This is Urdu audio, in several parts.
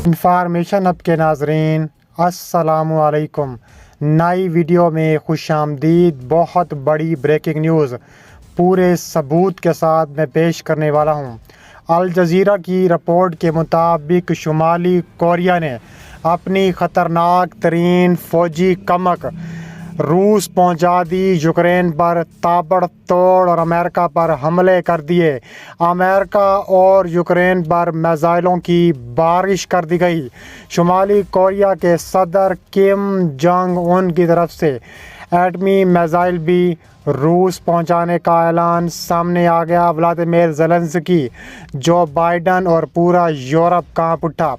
انفارمیشن اب کے ناظرین السلام علیکم، نئی ویڈیو میں خوش آمدید۔ بہت بڑی بریکنگ نیوز پورے ثبوت کے ساتھ میں پیش کرنے والا ہوں۔ الجزیرہ کی رپورٹ کے مطابق شمالی کوریا نے اپنی خطرناک ترین فوجی کمک روس پہنچا دی۔ یوکرین پر تابڑ توڑ اور امریکہ پر حملے کر دیے۔ امریکہ اور یوکرین پر میزائلوں کی بارش کر دی گئی۔ شمالی کوریا کے صدر کم جونگ ان کی طرف سے ایٹمی میزائل بھی روس پہنچانے کا اعلان سامنے آ گیا۔ ولادیمیر زیلنسکی، جو بائیڈن اور پورا یورپ کانپ اٹھا۔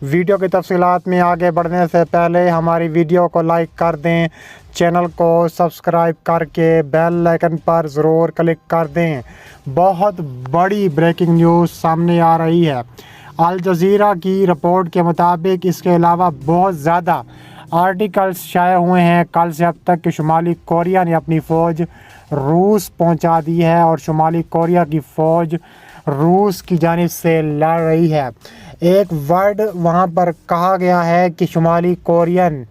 ویڈیو کی تفصیلات میں آگے بڑھنے سے پہلے ہماری ویڈیو کو لائک کر دیں، چینل کو سبسکرائب کر کے بیل آئیکن پر ضرور کلک کر دیں۔ بہت بڑی بریکنگ نیوز سامنے آ رہی ہے۔ الجزیرہ کی رپورٹ کے مطابق اس کے علاوہ بہت زیادہ آرٹیکلز شائع ہوئے ہیں کل سے اب تک کہ شمالی کوریا نے اپنی فوج روس پہنچا دی ہے اور شمالی کوریا کی فوج روس کی جانب سے لڑ رہی ہے۔ ایک ورڈ وہاں پر کہا گیا ہے کہ شمالی کورین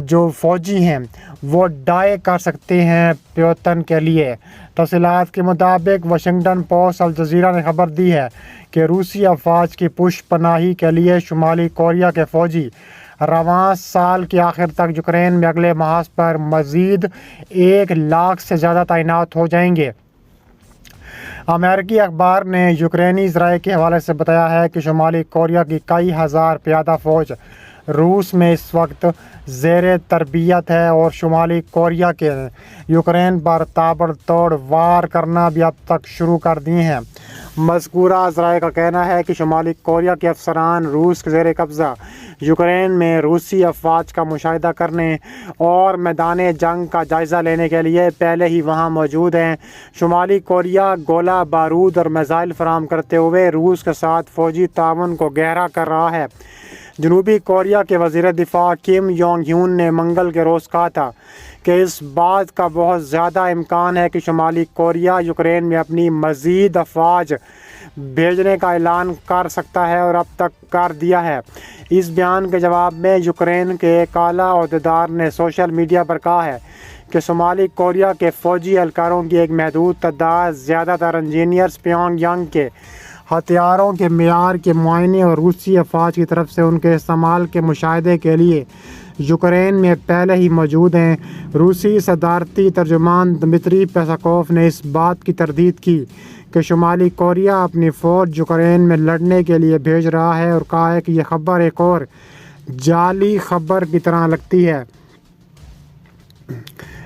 جو فوجی ہیں وہ ڈائی کر سکتے ہیں پیوتن کے لیے۔ تفصیلات کے مطابق واشنگٹن پوسٹ الجزیرہ نے خبر دی ہے کہ روسی افواج کی پشت پناہی کے لیے شمالی کوریا کے فوجی رواں سال کے آخر تک یوکرین میں اگلے محاذ پر مزید 1 لاکھ سے زیادہ تعینات ہو جائیں گے۔ امریکی اخبار نے یوکرینی ذرائع کے حوالے سے بتایا ہے کہ شمالی کوریا کی کئی ہزار پیادہ فوج روس میں اس وقت زیر تربیت ہے اور شمالی کوریا کے یوکرین پر تابڑ توڑ وار کرنا بھی اب تک شروع کر دیے ہیں۔ مذکورہ ذرائع کا کہنا ہے کہ شمالی کوریا کے افسران روس کے زیر قبضہ یوکرین میں روسی افواج کا مشاہدہ کرنے اور میدان جنگ کا جائزہ لینے کے لیے پہلے ہی وہاں موجود ہیں۔ شمالی کوریا گولہ بارود اور میزائل فراہم کرتے ہوئے روس کے ساتھ فوجی تعاون کو گہرا کر رہا ہے۔ جنوبی کوریا کے وزیر دفاع کم یونگ ہون نے منگل کے روز کہا تھا کہ اس بات کا بہت زیادہ امکان ہے کہ شمالی کوریا یوکرین میں اپنی مزید افواج بھیجنے کا اعلان کر سکتا ہے اور اب تک کر دیا ہے۔ اس بیان کے جواب میں یوکرین کے ایک اعلیٰ عہدیدار نے سوشل میڈیا پر کہا ہے کہ شمالی کوریا کے فوجی اہلکاروں کی ایک محدود تعداد، زیادہ تر انجینئرز پیونگ یانگ کے ہتھیاروں کے معیار کے معائنے اور روسی افواج کی طرف سے ان کے استعمال کے مشاہدے کے لیے یوکرین میں پہلے ہی موجود ہیں۔ روسی صدارتی ترجمان دمتری پیسکوف نے اس بات کی تردید کی کہ شمالی کوریا اپنی فوج یوکرین میں لڑنے کے لیے بھیج رہا ہے اور کہا ہے کہ یہ خبر ایک اور جعلی خبر کی طرح لگتی ہے۔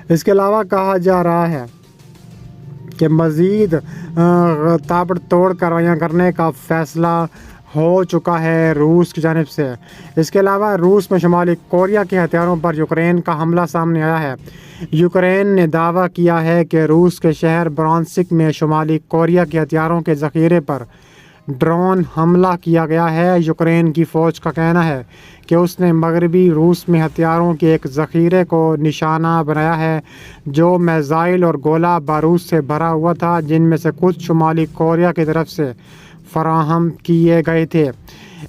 اس کے علاوہ کہا جا رہا ہے کہ مزید تابڑ توڑ کارروائیاں کرنے کا فیصلہ ہو چکا ہے روس کی جانب سے۔ اس کے علاوہ روس میں شمالی کوریا کے ہتھیاروں پر یوکرین کا حملہ سامنے آیا ہے۔ یوکرین نے دعویٰ کیا ہے کہ روس کے شہر برانسک میں شمالی کوریا کے ہتھیاروں کے ذخیرے پر ڈرون حملہ کیا گیا ہے۔ یوکرین کی فوج کا کہنا ہے کہ اس نے مغربی روس میں ہتھیاروں کے ایک ذخیرے کو نشانہ بنایا ہے جو میزائل اور گولہ بارود سے بھرا ہوا تھا، جن میں سے کچھ شمالی کوریا کی طرف سے فراہم کیے گئے تھے۔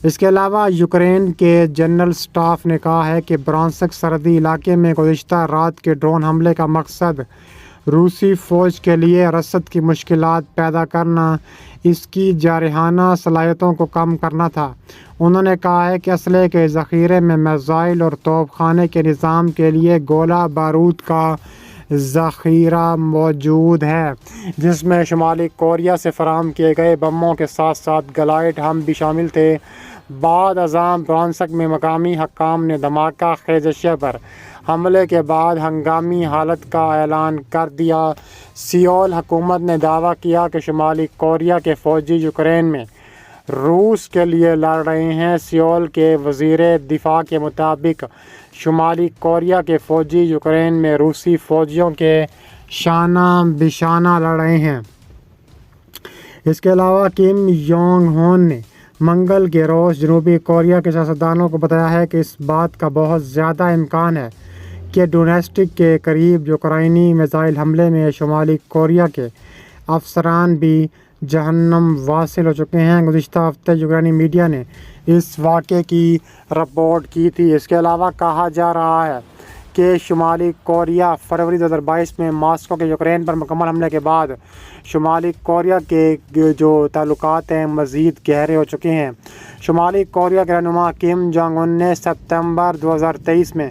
اس کے علاوہ یوکرین کے جنرل اسٹاف نے کہا ہے کہ برانسک سرحدی علاقے میں گزشتہ رات کے ڈرون حملے کا مقصد روسی فوج کے لیے رسد کی مشکلات پیدا کرنا، اس کی جارحانہ صلاحیتوں کو کم کرنا تھا۔ انہوں نے کہا ہے کہ اسلحے کے ذخیرے میں میزائل اور توپ خانے کے نظام کے لیے گولہ بارود کا ذخیرہ موجود ہے، جس میں شمالی کوریا سے فراہم کیے گئے بموں کے ساتھ ساتھ گلائیڈ ہم بھی شامل تھے۔ بعد ازاں برانسک میں مقامی حکام نے دھماکہ خیز اشیاء پر حملے کے بعد ہنگامی حالت کا اعلان کر دیا۔ سیول حکومت نے دعویٰ کیا کہ شمالی کوریا کے فوجی یوکرین میں روس کے لیے لڑ رہے ہیں۔ سیول کے وزیر دفاع کے مطابق شمالی کوریا کے فوجی یوکرین میں روسی فوجیوں کے شانہ بشانہ لڑ رہے ہیں۔ اس کے علاوہ کم یونگ ہون نے منگل کے روز جنوبی کوریا کے سیاستدانوں کو بتایا ہے کہ اس بات کا بہت زیادہ امکان ہے کہ ڈونیسٹک کے قریب یوکرائنی میزائل حملے میں شمالی کوریا کے افسران بھی جہنم واصل ہو چکے ہیں۔ گزشتہ ہفتے یوکرائنی میڈیا نے اس واقعے کی رپورٹ کی تھی۔ اس کے علاوہ کہا جا رہا ہے کہ شمالی کوریا فروری 2022 میں ماسکو کے یوکرین پر مکمل حملے کے بعد شمالی کوریا کے جو تعلقات ہیں مزید گہرے ہو چکے ہیں۔ شمالی کوریا کے رہنما کم جونگ ان نے ستمبر 2023 میں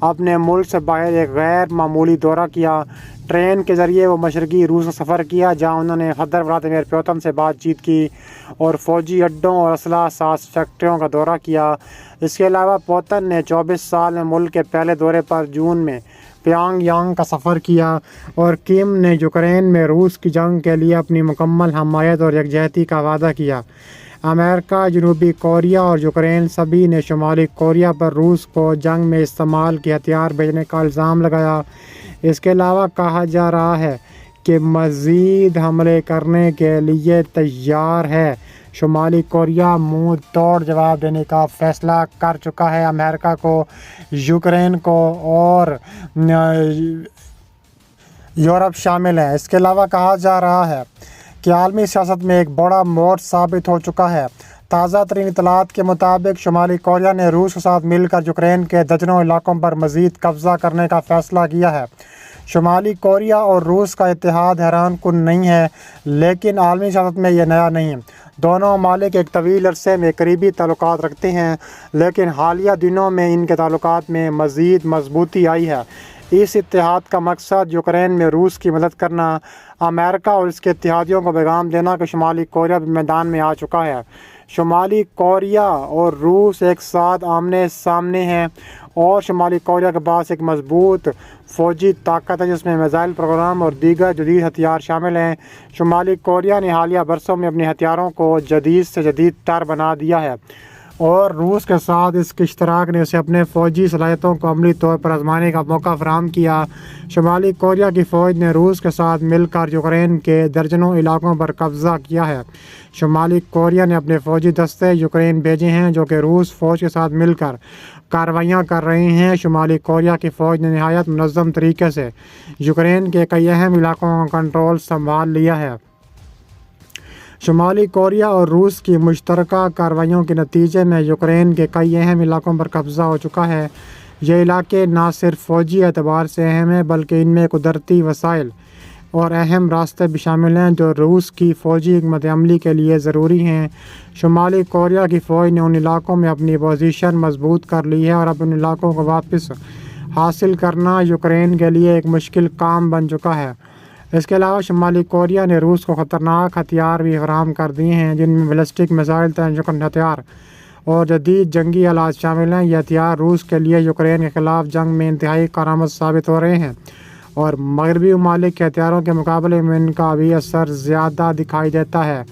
اپنے ملک سے باہر ایک غیر معمولی دورہ کیا۔ ٹرین کے ذریعے وہ مشرقی روس کا سفر کیا، جہاں انہوں نے صدر ولادیمیر پوتن سے بات چیت کی اور فوجی اڈوں اور اسلحہ ساز فیکٹریوں کا دورہ کیا۔ اس کے علاوہ پوتن نے 24 سال میں ملک کے پہلے دورے پر جون میں پیانگ یانگ کا سفر کیا اور کم نے یوکرین میں روس کی جنگ کے لیے اپنی مکمل حمایت اور یکجہتی کا وعدہ کیا۔ امریکہ، جنوبی کوریا اور یوکرین سبھی نے شمالی کوریا پر روس کو جنگ میں استعمال کے ہتھیار بھیجنے کا الزام لگایا۔ اس کے علاوہ کہا جا رہا ہے کہ مزید حملے کرنے کے لیے تیار ہے۔ شمالی کوریا منہ توڑ جواب دینے کا فیصلہ کر چکا ہے۔ امریکہ کو، یوکرین کو اور یورپ شامل ہیں۔ اس کے علاوہ کہا جا رہا ہے کہ عالمی سیاست میں ایک بڑا موڑ ثابت ہو چکا ہے۔ تازہ ترین اطلاعات کے مطابق شمالی کوریا نے روس کے ساتھ مل کر یوکرین کے درجنوں علاقوں پر مزید قبضہ کرنے کا فیصلہ کیا ہے۔ شمالی کوریا اور روس کا اتحاد حیران کن نہیں ہے، لیکن عالمی سیاست میں یہ نیا نہیں ہے۔ دونوں ممالک ایک طویل عرصے میں قریبی تعلقات رکھتے ہیں، لیکن حالیہ دنوں میں ان کے تعلقات میں مزید مضبوطی آئی ہے۔ اس اتحاد کا مقصد یوکرین میں روس کی مدد کرنا، امریکہ اور اس کے اتحادیوں کو پیغام دینا کہ شمالی کوریا بھی میدان میں آ چکا ہے۔ شمالی کوریا اور روس ایک ساتھ آمنے سامنے ہیں اور شمالی کوریا کے پاس ایک مضبوط فوجی طاقت ہے جس میں میزائل پروگرام اور دیگر جدید ہتھیار شامل ہیں۔ شمالی کوریا نے حالیہ برسوں میں اپنے ہتھیاروں کو جدید سے جدید تر بنا دیا ہے اور روس کے ساتھ اس کے اشتراک نے اسے اپنے فوجی صلاحیتوں کو عملی طور پر آزمانے کا موقع فراہم کیا۔ شمالی کوریا کی فوج نے روس کے ساتھ مل کر یوکرین کے درجنوں علاقوں پر قبضہ کیا ہے۔ شمالی کوریا نے اپنے فوجی دستے یوکرین بھیجے ہیں جو کہ روس فوج کے ساتھ مل کر کارروائیاں کر رہے ہیں۔ شمالی کوریا کی فوج نے نہایت منظم طریقے سے یوکرین کے کئی اہم علاقوں کا کنٹرول سنبھال لیا ہے۔ شمالی کوریا اور روس کی مشترکہ کارروائیوں کے نتیجے میں یوکرین کے کئی اہم علاقوں پر قبضہ ہو چکا ہے۔ یہ علاقے نہ صرف فوجی اعتبار سے اہم ہیں بلکہ ان میں قدرتی وسائل اور اہم راستے بھی شامل ہیں جو روس کی فوجی حکمت عملی کے لیے ضروری ہیں۔ شمالی کوریا کی فوج نے ان علاقوں میں اپنی پوزیشن مضبوط کر لی ہے اور اب ان علاقوں کو واپس حاصل کرنا یوکرین کے لیے ایک مشکل کام بن چکا ہے۔ اس کے علاوہ شمالی کوریا نے روس کو خطرناک ہتھیار بھی فراہم کر دیے ہیں جن میں بیلسٹک میزائل، تیزچکن ہتھیار اور جدید جنگی آلات شامل ہیں۔ یہ ہتھیار روس کے لیے یوکرین کے خلاف جنگ میں انتہائی کارآمد ثابت ہو رہے ہیں اور مغربی ممالک کے ہتھیاروں کے مقابلے میں ان کا بھی اثر زیادہ دکھائی دیتا ہے۔